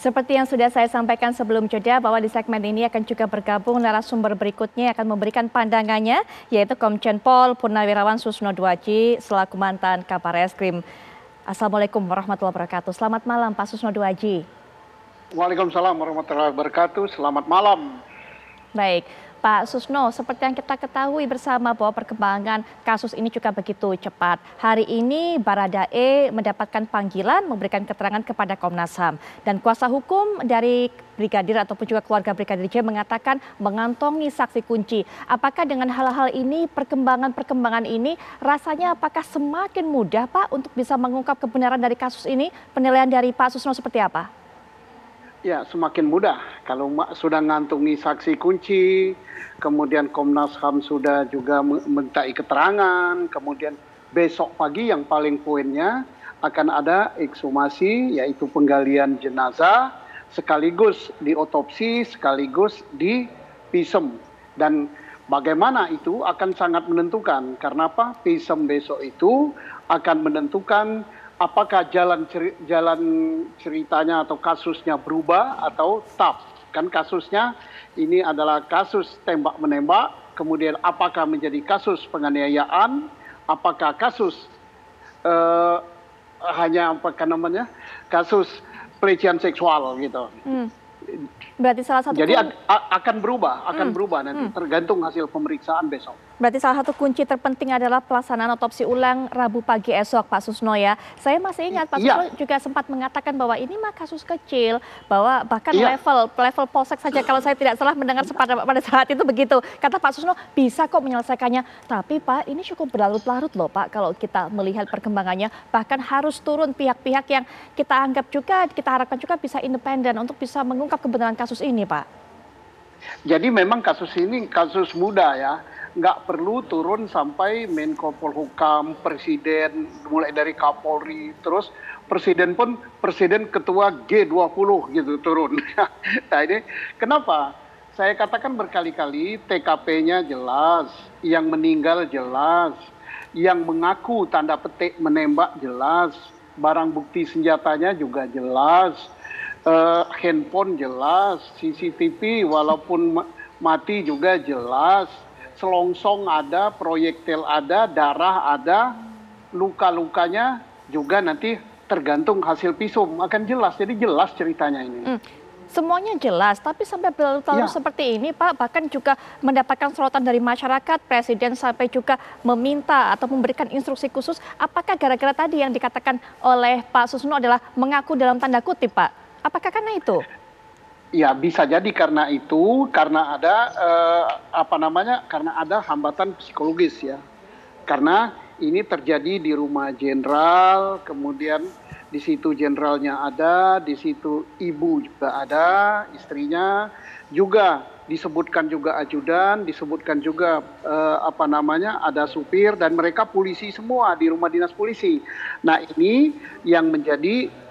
Seperti yang sudah saya sampaikan sebelum jeda bahwa di segmen ini akan juga bergabung narasumber berikutnya yang akan memberikan pandangannya, yaitu Komjen Pol Purnawirawan Susno Duaji selaku mantan Kabar Eskrim. Assalamualaikum warahmatullahi wabarakatuh. Selamat malam Pak Susno Duaji. Waalaikumsalam warahmatullahi wabarakatuh. Selamat malam. Baik. Pak Susno, seperti yang kita ketahui bersama bahwa perkembangan kasus ini juga begitu cepat. Hari ini Baradae mendapatkan panggilan memberikan keterangan kepada Komnas HAM. Dan kuasa hukum dari Brigadir ataupun juga keluarga Brigadir J mengatakan mengantongi saksi kunci. Apakah dengan hal-hal ini, perkembangan ini rasanya apakah semakin mudah Pak untuk bisa mengungkap kebenaran dari kasus ini? Penilaian dari Pak Susno seperti apa? Ya, semakin mudah. Kalau sudah ngantungi saksi kunci, kemudian Komnas HAM sudah juga mintai keterangan, kemudian besok pagi yang paling poinnya akan ada ekshumasi, yaitu penggalian jenazah, sekaligus diotopsi, sekaligus divisum. Dan bagaimana itu akan sangat menentukan. Karena apa? Visum besok itu akan menentukan apakah jalan ceritanya atau kasusnya berubah atau tetap. Kan kasusnya ini adalah kasus tembak-menembak, kemudian apakah menjadi kasus penganiayaan, apakah kasus kasus pelecehan seksual gitu. Berarti salah satu Jadi akan berubah nanti tergantung hasil pemeriksaan besok. Berarti salah satu kunci terpenting adalah pelaksanaan otopsi ulang Rabu pagi esok, Pak Susno ya. Saya masih ingat Pak Susno juga sempat mengatakan bahwa ini mah kasus kecil, bahwa bahkan level polsek saja kalau saya tidak salah mendengar pada saat itu begitu. Kata Pak Susno bisa kok menyelesaikannya, tapi Pak ini cukup berlarut-larut loh Pak kalau kita melihat perkembangannya. Bahkan harus turun pihak-pihak yang kita anggap juga, kita harapkan juga bisa independen untuk bisa mengungkap kebenaran kasus ini Pak. Jadi memang kasus ini kasus muda ya. Nggak perlu turun sampai Menko Polhukam, Presiden, mulai dari Kapolri, terus Presiden Ketua G20 gitu turun. Nah ini kenapa? Saya katakan berkali-kali TKP-nya jelas, yang meninggal jelas, yang mengaku tanda petik menembak jelas, barang bukti senjatanya juga jelas, handphone jelas, CCTV walaupun mati juga jelas. Selongsong ada, proyektil ada, darah ada, luka-lukanya juga nanti tergantung hasil visum akan jelas. Jadi jelas ceritanya ini. Semuanya jelas, tapi sampai berlarut-larut seperti ini Pak, bahkan juga mendapatkan sorotan dari masyarakat, Presiden sampai juga meminta atau memberikan instruksi khusus. Apakah gara-gara tadi yang dikatakan oleh Pak Susno adalah mengaku dalam tanda kutip Pak? Apakah karena itu? Ya bisa jadi karena itu, karena ada karena ada hambatan psikologis ya. Karena ini terjadi di rumah jenderal, kemudian di situ jenderalnya ada, di situ ibu juga ada, istrinya juga disebutkan juga ajudan, disebutkan juga ada supir dan mereka polisi semua di rumah dinas polisi. Nah ini yang menjadi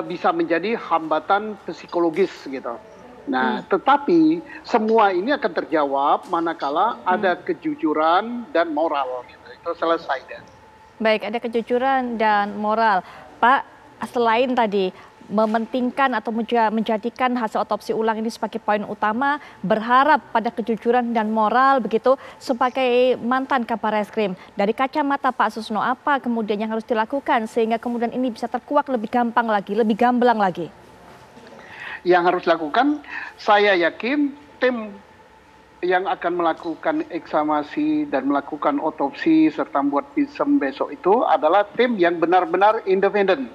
bisa menjadi hambatan psikologis gitu. Nah, tetapi semua ini akan terjawab manakala ada kejujuran dan moral. Gitu. Itu selesai dan. Baik, ada kejujuran dan moral, Pak. Selain tadi mementingkan atau menjadikan hasil otopsi ulang ini sebagai poin utama, berharap pada kejujuran dan moral begitu sebagai mantan Kabar Eskrim. Dari kacamata Pak Susno, apa kemudian yang harus dilakukan sehingga kemudian ini bisa terkuak lebih gampang lagi, lebih gamblang lagi? Yang harus dilakukan, saya yakin tim yang akan melakukan ekshumasi dan melakukan otopsi serta membuat visum besok itu adalah tim yang benar-benar independen.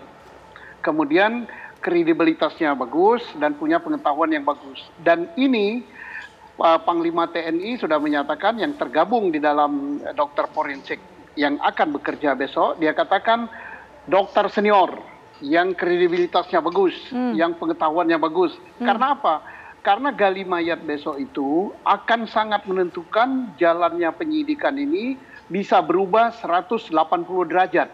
Kemudian kredibilitasnya bagus dan punya pengetahuan yang bagus. Dan ini Panglima TNI sudah menyatakan yang tergabung di dalam dokter forensik yang akan bekerja besok, dia katakan dokter senior yang kredibilitasnya bagus, yang pengetahuannya bagus. Karena apa? Karena gali mayat besok itu akan sangat menentukan jalannya penyidikan ini bisa berubah 180 derajat.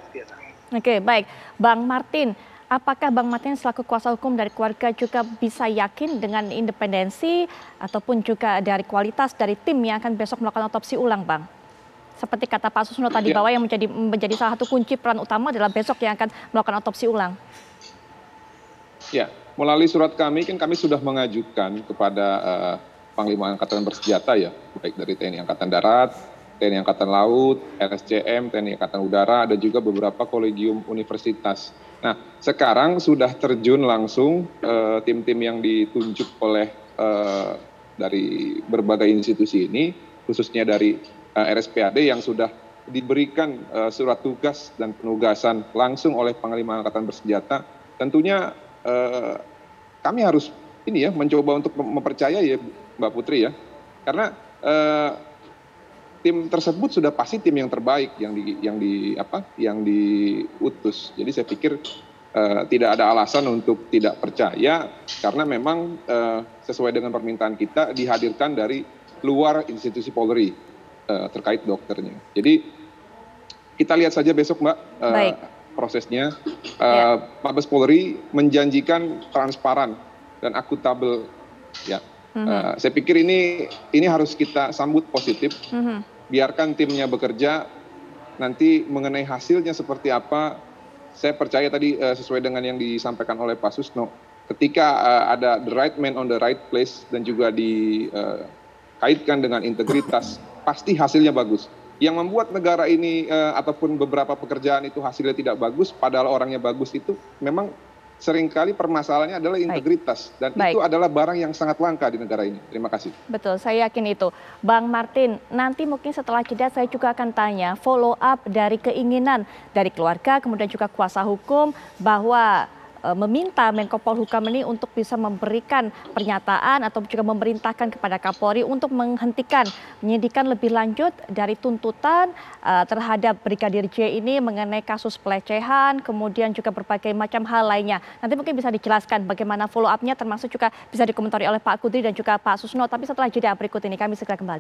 Oke, baik. Bang Martin, apakah Bang Martin selaku kuasa hukum dari keluarga juga bisa yakin dengan independensi ataupun juga dari kualitas dari tim yang akan besok melakukan otopsi ulang, Bang? Seperti kata Pak Susno tadi bahwa yang menjadi salah satu kunci peran utama adalah besok yang akan melakukan otopsi ulang. Ya, melalui surat kami kan kami sudah mengajukan kepada Panglima Angkatan Bersenjata ya, baik dari TNI Angkatan Darat, TNI Angkatan Laut, RSCM, TNI Angkatan Udara, dan juga beberapa kolegium universitas. Nah, sekarang sudah terjun langsung tim-tim yang ditunjuk oleh dari berbagai institusi ini, khususnya dari RSPAD yang sudah diberikan surat tugas dan penugasan langsung oleh Panglima Angkatan Bersenjata. Tentunya kami harus mencoba untuk mempercayai ya Mbak Putri ya, karena tim tersebut sudah pasti tim yang terbaik yang diutus. Jadi saya pikir tidak ada alasan untuk tidak percaya, karena memang sesuai dengan permintaan kita dihadirkan dari luar institusi Polri terkait dokternya. Jadi kita lihat saja besok Mbak prosesnya. Mabes Polri menjanjikan transparan dan akuntabel ya. Saya pikir ini harus kita sambut positif. Biarkan timnya bekerja, nanti mengenai hasilnya seperti apa, saya percaya tadi sesuai dengan yang disampaikan oleh Pak Susno, ketika ada the right man on the right place dan juga dikaitkan dengan integritas, pasti hasilnya bagus. Yang membuat negara ini ataupun beberapa pekerjaan itu hasilnya tidak bagus, padahal orangnya bagus, itu memang seringkali permasalahannya adalah integritas. Dan itu adalah barang yang sangat langka di negara ini. Terima kasih. Betul, saya yakin itu. Bang Martin, nanti mungkin setelah jeda saya juga akan tanya follow up dari keinginan dari keluarga, kemudian juga kuasa hukum, bahwa meminta Menko Polhukam ini untuk bisa memberikan pernyataan atau juga memerintahkan kepada Kapolri untuk menghentikan penyidikan lebih lanjut dari tuntutan terhadap Brigadir J ini mengenai kasus pelecehan, kemudian juga berbagai macam hal lainnya. Nanti mungkin bisa dijelaskan bagaimana follow up-nya, termasuk juga bisa dikomentari oleh Pak Kudri dan juga Pak Susno. Tapi setelah jeda berikut ini kami segera kembali.